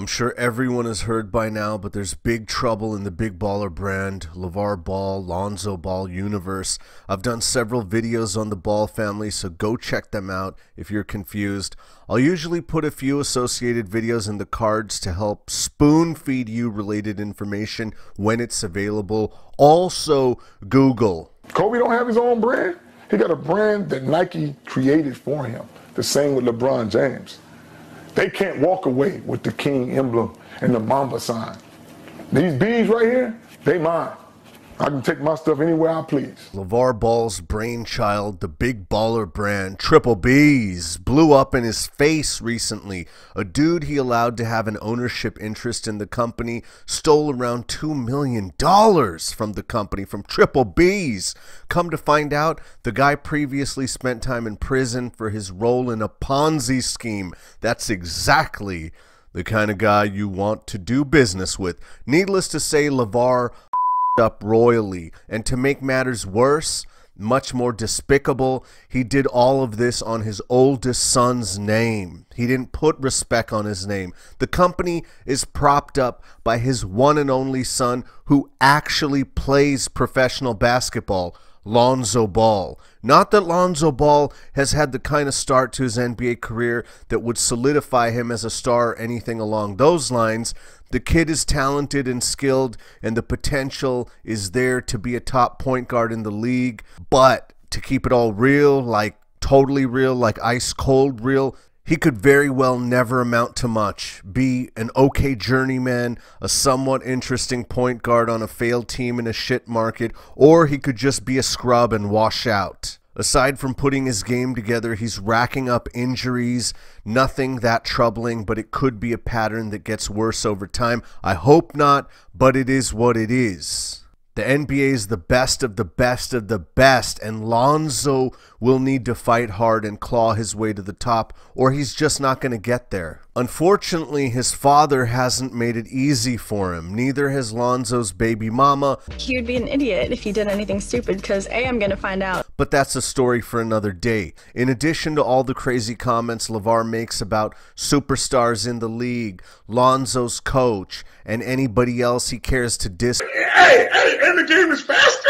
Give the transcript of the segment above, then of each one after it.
I'm sure everyone has heard by now, but there's big trouble in the Big Baller brand, Lavar Ball, Lonzo Ball universe. I've done several videos on the Ball family, so go check them out if you're confused. I'll usually put a few associated videos in the cards to help spoon feed you related information when it's available. Also, Google. Kobe don't have his own brand. He got a brand that Nike created for him. The same with LeBron James. They can't walk away with the king emblem and the Mamba sign. These bees right here, they mine. I can take my stuff anywhere I please. Lavar Ball's brainchild, the Big Baller brand, Triple B's, blew up in his face recently. A dude he allowed to have an ownership interest in the company stole around $2 million from the company, from Triple B's. Come to find out, the guy previously spent time in prison for his role in a Ponzi scheme. That's exactly the kind of guy you want to do business with. Needless to say, Lavar up royally, and to make matters worse, much more despicable, he did all of this on his oldest son's name. He didn't put respect on his name. The company is propped up by his one and only son, who actually plays professional basketball, Lonzo Ball. Not that Lonzo Ball has had the kind of start to his NBA career that would solidify him as a star or anything along those lines. The kid is talented and skilled, and the potential is there to be a top point guard in the league. But to keep it all real, like totally real, like ice cold real, he could very well never amount to much. Be an okay journeyman, a somewhat interesting point guard on a failed team in a shit market, or he could just be a scrub and wash out. Aside from putting his game together, he's racking up injuries. Nothing that troubling, but it could be a pattern that gets worse over time. I hope not, but it is what it is. The NBA is the best of the best of the best, and Lonzo will need to fight hard and claw his way to the top, or he's just not going to get there. Unfortunately, his father hasn't made it easy for him. Neither has Lonzo's baby mama. He would be an idiot if he did anything stupid, because A, I'm going to find out. But that's a story for another day. In addition to all the crazy comments Lavar makes about superstars in the league, Lonzo's coach, and anybody else he cares to diss. Hey, and the game is faster.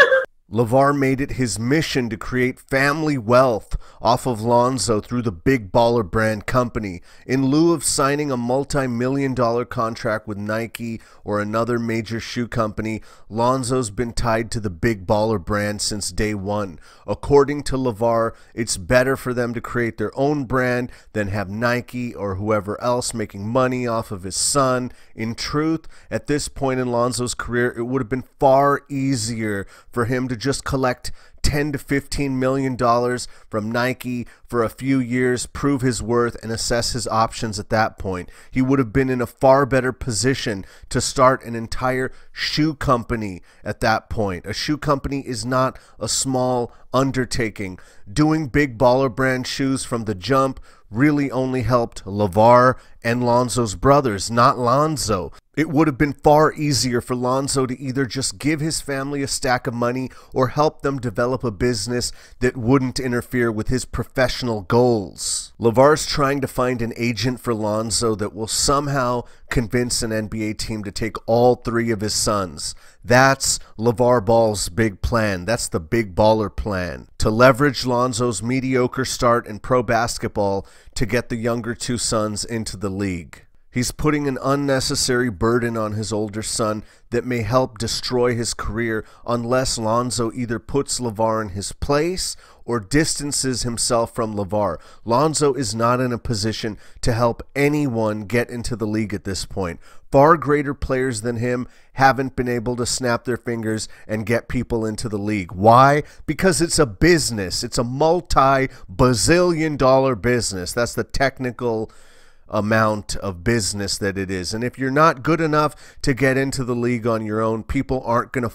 Lavar made it his mission to create family wealth off of Lonzo through the Big Baller brand company. In lieu of signing a multi-million-dollar contract with Nike or another major shoe company, Lonzo's been tied to the Big Baller brand since day one. According to Lavar, it's better for them to create their own brand than have Nike or whoever else making money off of his son. In truth, at this point in Lonzo's career, it would have been far easier for him to just collect $10 to $15 million from Nike for a few years, prove his worth, and assess his options at that point. He would have been in a far better position to start an entire shoe company at that point. A shoe company is not a small undertaking. Doing Big Baller brand shoes from the jump really only helped Lavar and Lonzo's brothers, not Lonzo. It would have been far easier for Lonzo to either just give his family a stack of money or help them develop a business that wouldn't interfere with his professional goals. Lavar's trying to find an agent for Lonzo that will somehow convince an NBA team to take all three of his sons. That's Lavar Ball's big plan. That's the Big Baller plan. To leverage Lonzo's mediocre start in pro basketball to get the younger two sons into the league. He's putting an unnecessary burden on his older son that may help destroy his career unless Lonzo either puts Lavar in his place or distances himself from Lavar. Lonzo is not in a position to help anyone get into the league at this point. Far greater players than him haven't been able to snap their fingers and get people into the league. Why? Because it's a business. It's a multi-bazillion-dollar business. That's the technical amount of business that it is. And if you're not good enough to get into the league on your own, people aren't going to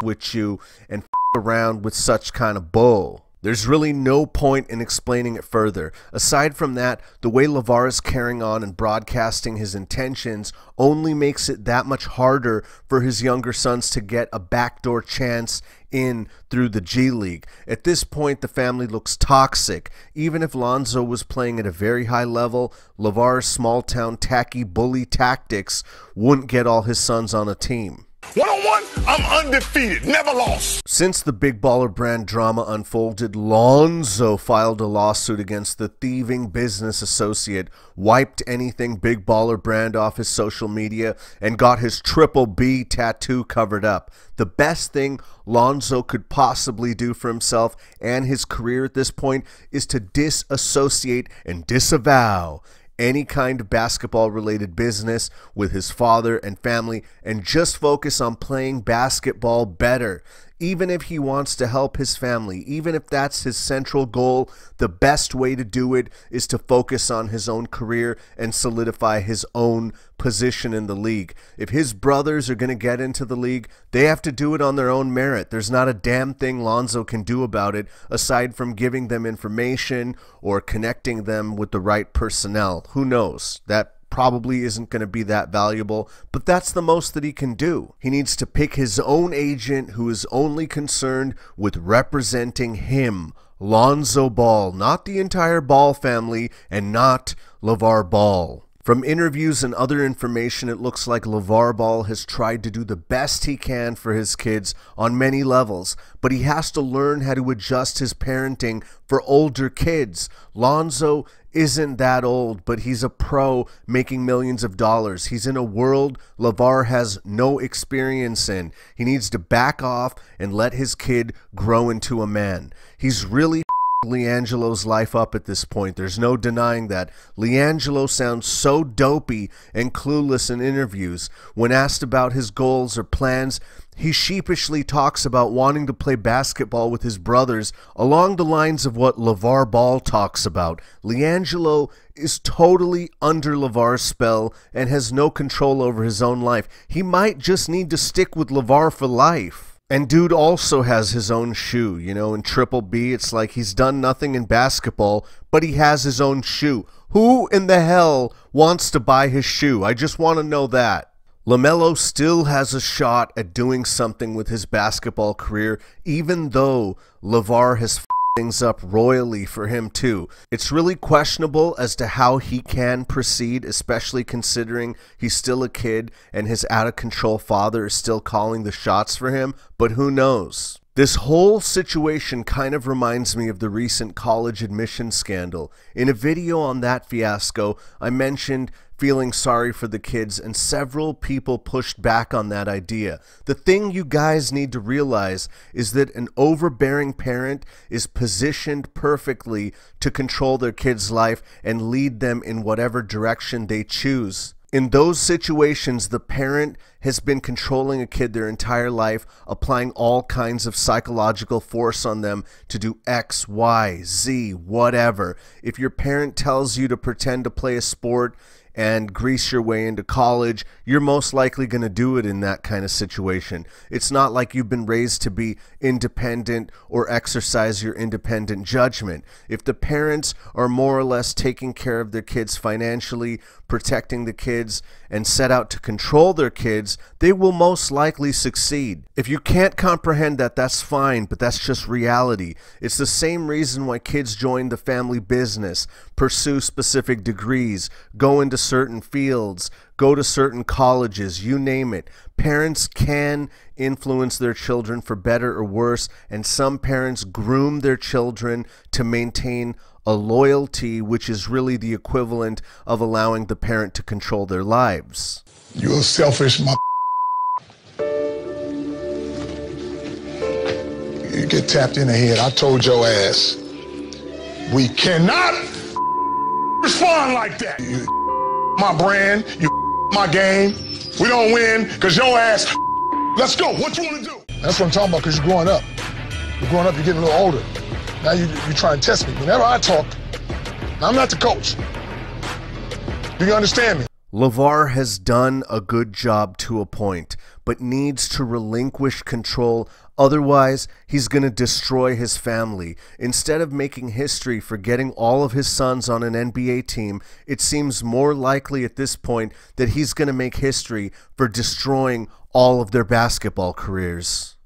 with you and around with such kind of bull. There's really no point in explaining it further. Aside from that, the way Lavar is carrying on and broadcasting his intentions only makes it that much harder for his younger sons to get a backdoor chance in through the G League. At this point, the family looks toxic. Even if Lonzo was playing at a very high level, Lavar's small-town tacky bully tactics wouldn't get all his sons on a team. One-on-one, I'm undefeated, never lost. Since the Big Baller Brand drama unfolded, Lonzo filed a lawsuit against the thieving business associate, wiped anything Big Baller Brand off his social media, and got his Triple B tattoo covered up. The best thing Lonzo could possibly do for himself and his career at this point is to disassociate and disavow any kind of basketball-related business with his father and family and just focus on playing basketball better. Even if he wants to help his family, even if that's his central goal, the best way to do it is to focus on his own career and solidify his own position in the league. If his brothers are going to get into the league, they have to do it on their own merit. There's not a damn thing Lonzo can do about it aside from giving them information or connecting them with the right personnel. Who knows? That probably isn't going to be that valuable, but that's the most that he can do. He needs to pick his own agent who is only concerned with representing him, Lonzo Ball, not the entire Ball family and not LeVar Ball. From interviews and other information, it looks like LeVar Ball has tried to do the best he can for his kids on many levels, but he has to learn how to adjust his parenting for older kids. Lonzo isn't that old, but he's a pro making millions of dollars. He's in a world LeVar has no experience in. He needs to back off and let his kid grow into a man. He's really LiAngelo's life up at this point. There's no denying that. LiAngelo sounds so dopey and clueless in interviews. When asked about his goals or plans, he sheepishly talks about wanting to play basketball with his brothers along the lines of what LeVar Ball talks about. LiAngelo is totally under LeVar's spell and has no control over his own life. He might just need to stick with LeVar for life. And dude also has his own shoe, you know, in Triple B, it's like he's done nothing in basketball, but he has his own shoe. Who in the hell wants to buy his shoe? I just want to know that. LaMelo still has a shot at doing something with his basketball career, even though LeVar has f***ed things up royally for him too. It's really questionable as to how he can proceed, especially considering he's still a kid and his out-of-control father is still calling the shots for him, but who knows? This whole situation kind of reminds me of the recent college admission scandal. In a video on that fiasco, I mentioned feeling sorry for the kids, and several people pushed back on that idea. The thing you guys need to realize is that an overbearing parent is positioned perfectly to control their kid's life and lead them in whatever direction they choose. In those situations, the parent has been controlling a kid their entire life, applying all kinds of psychological force on them to do X, Y, Z, whatever. If your parent tells you to pretend to play a sport and grease your way into college, you're most likely going to do it in that kind of situation. It's not like you've been raised to be independent or exercise your independent judgment. If the parents are more or less taking care of their kids financially, protecting the kids, and set out to control their kids, they will most likely succeed. If you can't comprehend that, that's fine, but that's just reality. It's the same reason why kids join the family business, pursue specific degrees, go into certain fields, go to certain colleges, you name it. Parents can influence their children for better or worse, and some parents groom their children to maintain a loyalty, which is really the equivalent of allowing the parent to control their lives. You're selfish, You get tapped in the head. I told your ass, we cannot respond like that. You my brand, you my game. We don't win because your ass. Let's go. What you want to do? That's what I'm talking about, because you're growing up. You're growing up, you're getting a little older. Now you try and test me. Whenever I talk, I'm not the coach. Do you understand me? LeVar has done a good job to a point, but needs to relinquish control Otherwise, he's going to destroy his family. Instead of making history for getting all of his sons on an NBA team, it seems more likely at this point that he's going to make history for destroying all of their basketball careers.